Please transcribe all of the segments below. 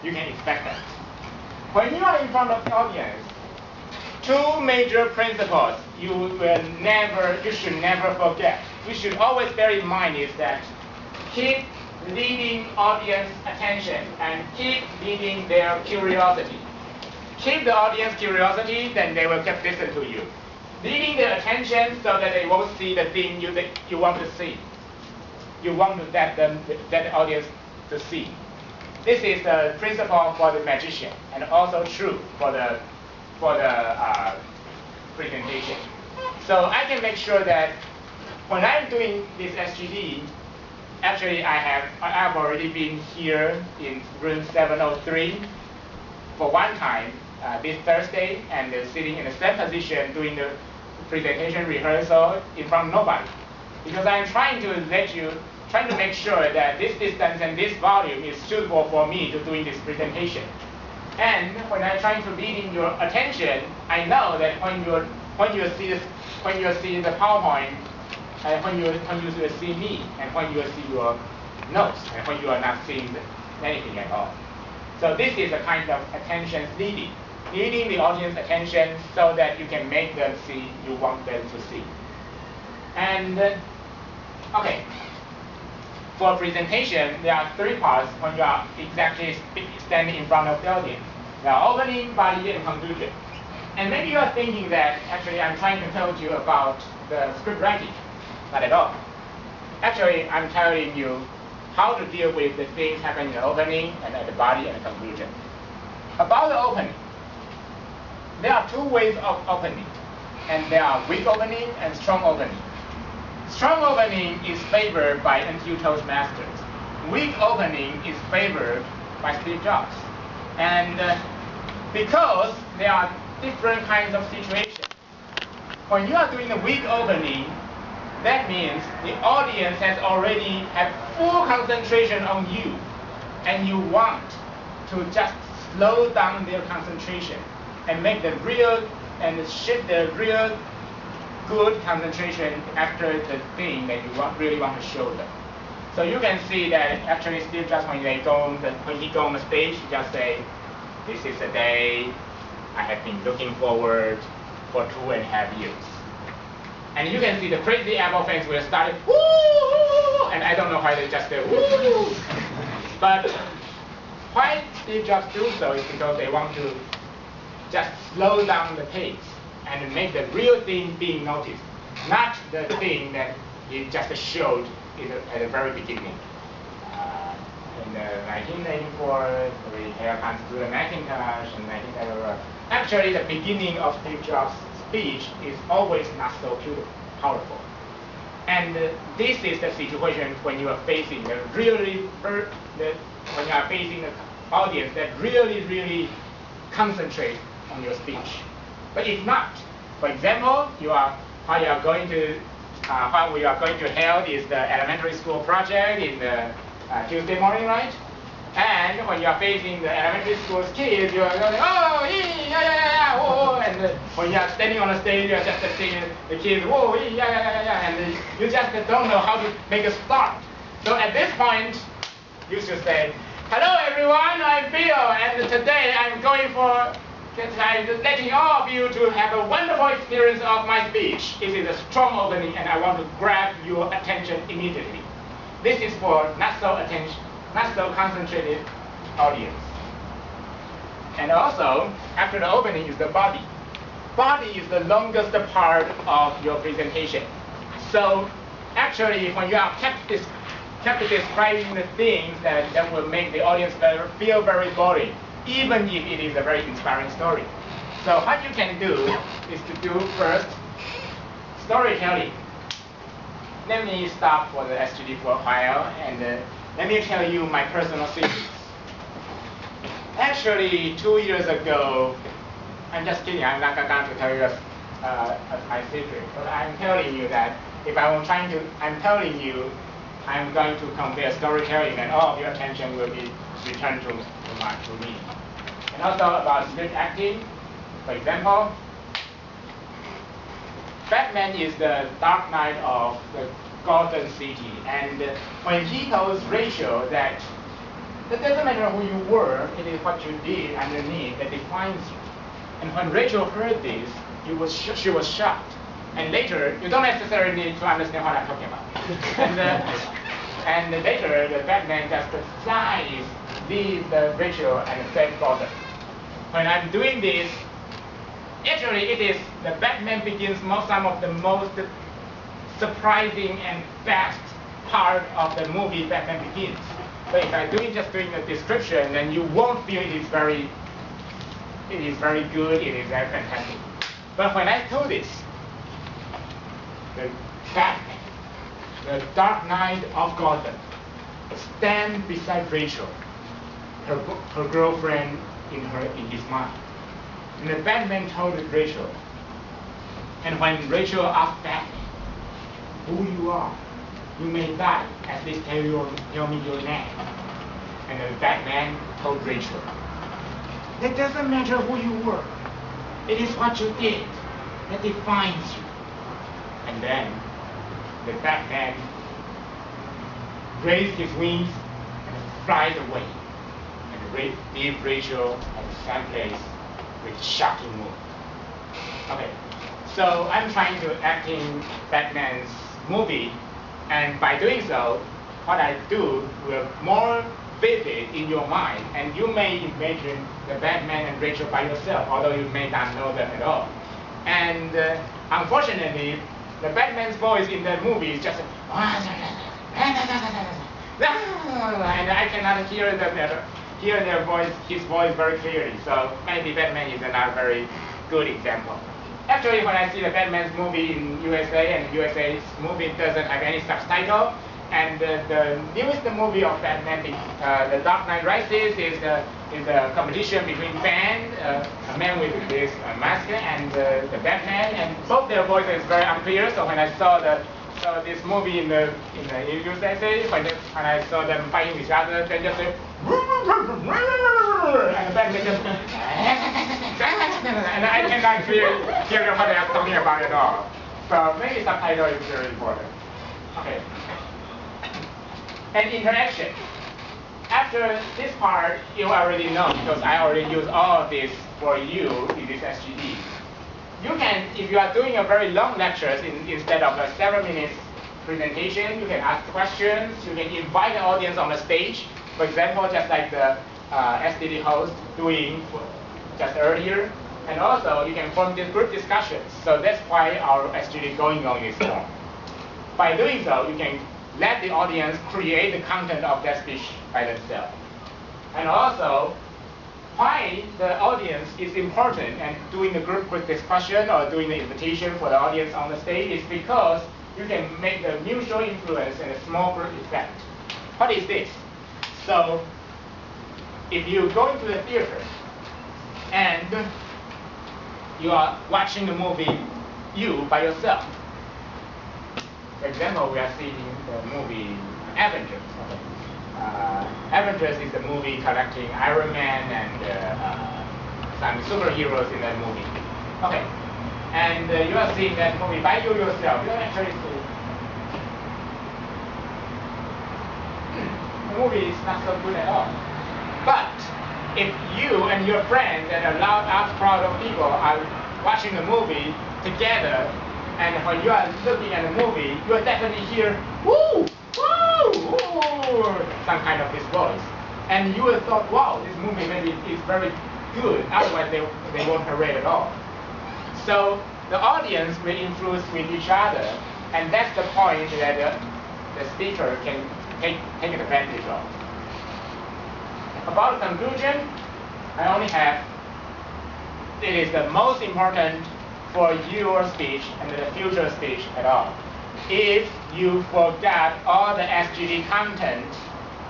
you can expect that. When you are in front of the audience, two major principles you should never forget. You should always bear in mind is that keep leading audience attention and keep leading their curiosity. Keep the audience curiosity, then they will keep listen to you. Leading their attention so that they won't see the thing you want to see. You want to let the audience to see. This is the principle for the magician, and also true for the presentation. So I can make sure that when I'm doing this SGD, actually I have already been here in room 703 for one time this Thursday, and sitting in the same position doing the presentation rehearsal in front of nobody, because I'm trying to make sure that this distance and this volume is suitable for me to doing this presentation. And when I'm trying to lead in your attention, I know that when you see the PowerPoint, and when you see me, and when you see your notes, and when you are not seeing anything at all. So this is a kind of attention leading the audience attention so that you can make them see you want them to see. And okay, for presentation, there are three parts when you are exactly standing in front of the audience. There are opening, body, and conclusion. And maybe you are thinking that actually I'm trying to tell you about the script writing. Not at all. Actually, I'm telling you how to deal with the things happening in the opening and at the body and the conclusion. About the opening, there are two ways of opening, and there are weak opening and strong opening. Strong opening is favored by NTU Toastmasters. Weak opening is favored by Steve Jobs. And because there are different kinds of situations, when you are doing a weak opening, that means the audience has already had full concentration on you, and you want to just slow down their concentration and make the real and shift the real good concentration after the thing that you really want to show them. So you can see that actually Steve Jobs, when he go on the stage, he just say, "This is a day I have been looking forward for 2.5 years." And you can see the crazy Apple fans will start, woo, and I don't know why they just say woo. But why Steve Jobs do so is because they want to just slow down the pace and make the real thing being noticed, not the thing that he just showed at the very beginning. In 1984, we have come to the Macintosh, and actually the beginning of Steve Jobs' speech is always not so powerful. And this is the situation when you are facing when you are facing the audience that really concentrate on your speech. But if not, for example, what we are going to held is the elementary school project in the Tuesday morning, right? And when you are facing the elementary school kids, you are going, oh, yeah, whoa, and when you are standing on the stage, you are just seeing the kids, whoa, yeah, and you just don't know how to make a start. So at this point, you should say, hello everyone, I'm Bill, and today I'm letting all of you to have a wonderful experience of my speech. It is a strong opening, and I want to grab your attention immediately. This is for not so concentrated audience. And also, after the opening is the body. Body is the longest part of your presentation. So actually, when you are kept describing the things that will make the audience feel very boring, even if it is a very inspiring story. So what you can do is to do first storytelling. Let me stop for the SGD for a while, and let me tell you my personal secrets. Actually, 2 years ago, I'm just kidding, I'm not going to tell you my secret, but I'm telling you that if I'm telling you I'm going to compare storytelling, and all of your attention will be returned to me. And also about script acting, for example, Batman is the Dark Knight of the Gotham City, and when he tells Rachel that It doesn't matter who you were, it is what you did underneath that defines you. And when Rachel heard this, she was shocked. And later, you don't necessarily need to understand what I'm talking about. and later, the Batman just flies, leaves Rachel and saves Gotham. When I'm doing this, actually it is the Batman Begins some of the most surprising and fast part of the movie Batman Begins. But if I'm just doing a description, then you won't feel it is very good, it is very fantastic. But when I told this, the Batman, the Dark Knight of Gotham, stand beside Rachel, her girlfriend in his mind. And the Batman told Rachel, and when Rachel asked Batman who you are, you may die, at least tell me your name. And the Batman told Rachel, it doesn't matter who you were, it is what you did that defines you. And then the Batman raised his wings and flies away and leave Rachel at the same place with shocking move. Okay, so I'm trying to act in Batman's movie, and by doing so, what I do will more vivid in your mind, and you may imagine the Batman and Rachel by yourself, although you may not know them at all. And unfortunately, the Batman's voice in the movie is just and I cannot hear their voice, his voice very clearly. So maybe Batman is not a very good example. Actually, when I see the Batman's movie in USA, and USA's movie doesn't have any subtitle, and the newest movie of Batman, The Dark Knight Rises, is a competition between a man with this mask, and the Batman, and both their voices very unclear. So when I saw this movie in the USA, when I saw them fighting each other, they just say, and the Batman just, and I cannot hear what they are talking about at all. So maybe subtitle is very important. Okay. And interaction. After this part, you already know, because I already used all of this for you in this SGD. You can, if you are doing a very long lectures instead of a 7 minutes presentation, you can ask questions, you can invite the audience on the stage. For example, just like the SGD host doing just earlier. And also, you can form these group discussions. So that's why our SGD going on this form. By doing so, you can let the audience create the content of their speech by themselves. And also, why the audience is important and doing the group discussion or doing the invitation for the audience on the stage is because you can make the mutual influence and a small group effect. What is this? So, if you go into the theater and you are watching the movie by yourself. For example, we are seeing the movie Avengers. Avengers is a movie collecting Iron Man and some superheroes in that movie. Okay, and you are seeing that movie by yourself. You don't actually see. The movie is not so good at all. But if you and your friends and a large crowd of people are watching the movie together, and when you are looking at the movie, you will definitely hear, woo, woo, woo, some kind of this voice. And you will thought, wow, this movie maybe is very good, otherwise they won't have read at all. So the audience will influence with each other, and that's the point that the speaker can take advantage of. About conclusion, I only have, it is the most important for your speech and the future speech at all. If you forgot all the SGD content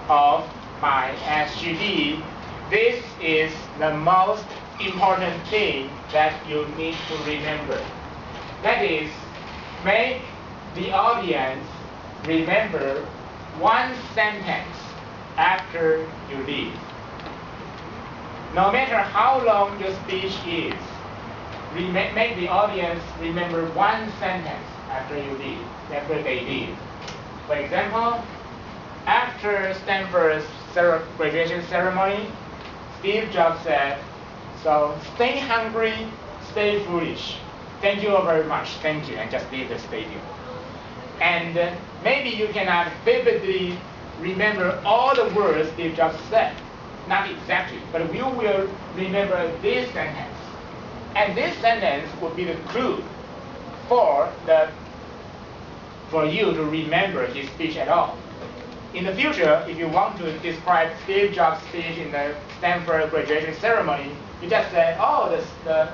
of my SGD, this is the most important thing that you need to remember. That is, make the audience remember one sentence after you leave. No matter how long your speech is, make the audience remember one sentence after you leave, after they leave. For example, after Stanford's graduation ceremony, Steve Jobs said, so stay hungry, stay foolish. Thank you all very much, thank you, and just leave the stadium. And maybe you cannot vividly remember all the words Steve Jobs said, not exactly, but you will remember this sentence. And this sentence would be the clue for you to remember his speech at all. In the future, if you want to describe Steve Jobs' speech in the Stanford graduation ceremony, you just say, oh, the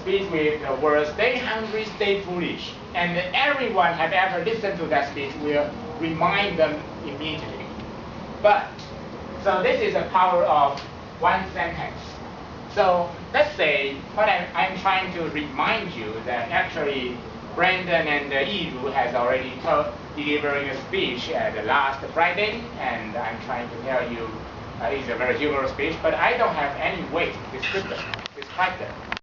speech with the words, stay hungry, stay foolish. And everyone have ever listened to that speech will remind them immediately. But, so this is the power of one sentence. So let's say what I'm trying to remind you that actually Brandon and Yiru has already delivering a speech at last Friday, and I'm trying to tell you it's a very humorous speech, but I don't have any way to describe them.